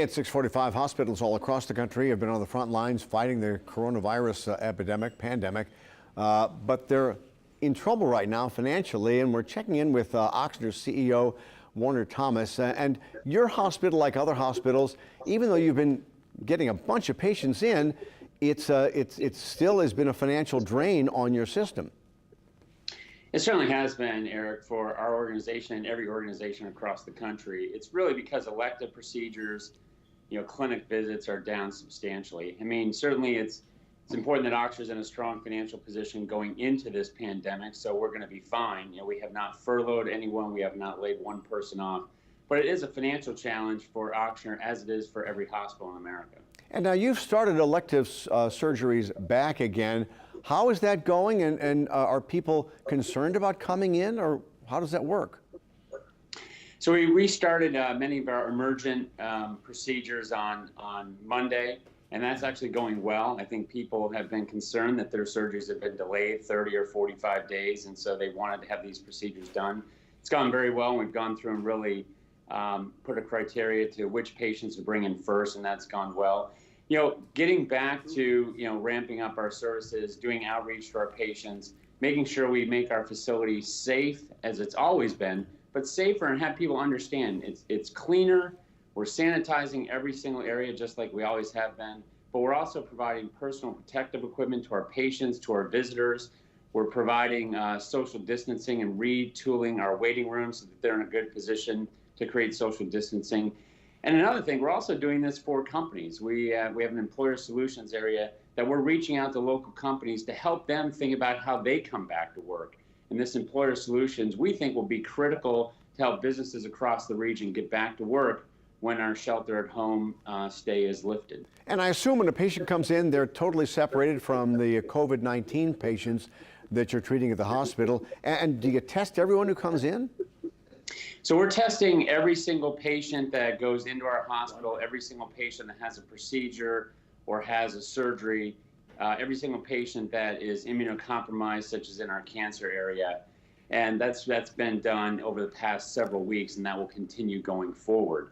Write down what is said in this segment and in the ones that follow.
At 6:45, hospitals all across the country have been on the front lines fighting the coronavirus pandemic, but they're in trouble right now financially, and we're checking in with Ochsner's CEO, Warner Thomas. And your hospital, like other hospitals, even though you've been getting a bunch of patients in, it still has been a financial drain on your system. It certainly has been, Eric, for our organization and every organization across the country. It's really because elective procedures, clinic visits are down substantially. I mean, certainly it's important that Ochsner's in a strong financial position going into this pandemic, so we're going to be fine. We have not furloughed anyone. We have not laid one person off. But it is a financial challenge for Ochsner, as it is for every hospital in America. And now you've started elective surgeries back again. How is that going, and are people concerned about coming in, or how does that work? So we restarted many of our emergent procedures on Monday, and that's actually going well. I think people have been concerned that their surgeries have been delayed 30 or 45 days, and so they wanted to have these procedures done. It's gone very well, and we've gone through and really put a criteria to which patients to bring in first, and that's gone well. Getting back to, ramping up our services, doing outreach to our patients, making sure we make our facilities safe, as it's always been, but safer, and have people understand it's cleaner. We're sanitizing every single area just like we always have been, but we're also providing personal protective equipment to our patients, to our visitors. We're providing social distancing and retooling our waiting rooms so that they're in a good position to create social distancing. And another thing, we're also doing this for companies. We have an employer solutions area that we're reaching out to local companies to help them think about how they come back to work. And this employer solutions, we think, will be critical to help businesses across the region get back to work when our shelter-at-home stay is lifted. And I assume when a patient comes in, they're totally separated from the COVID-19 patients that you're treating at the hospital. And do you test everyone who comes in? So we're testing every single patient that goes into our hospital, every single patient that has a procedure or has a surgery, every single patient that is immunocompromised, such as in our cancer area. And that's been done over the past several weeks, and that will continue going forward.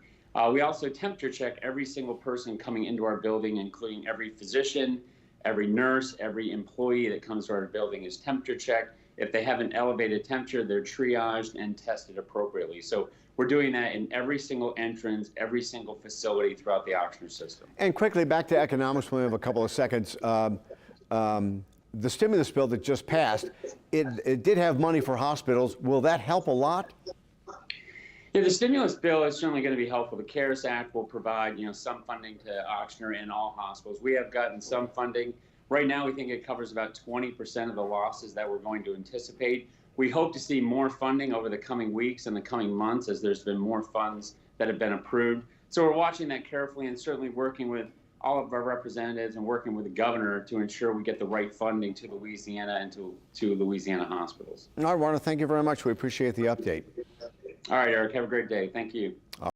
We also temperature check every single person coming into our building, including every physician, every nurse, every employee that comes to our building is temperature checked. If they have an elevated temperature, they're triaged and tested appropriately. So we're doing that in every single entrance, every single facility throughout the Ochsner system. And quickly, back to economics, we have a couple of seconds. The stimulus bill that just passed, it did have money for hospitals. Will that help a lot? Yeah, the stimulus bill is certainly going to be helpful. The CARES Act will provide, some funding to Ochsner and all hospitals. We have gotten some funding. Right now, we think it covers about 20% of the losses that we're going to anticipate. We hope to see more funding over the coming weeks and the coming months, as there's been more funds that have been approved. So we're watching that carefully and certainly working with all of our representatives and working with the governor to ensure we get the right funding to Louisiana and to Louisiana hospitals. I want to thank you very much. We appreciate the update. All right, Eric, have a great day. Thank you.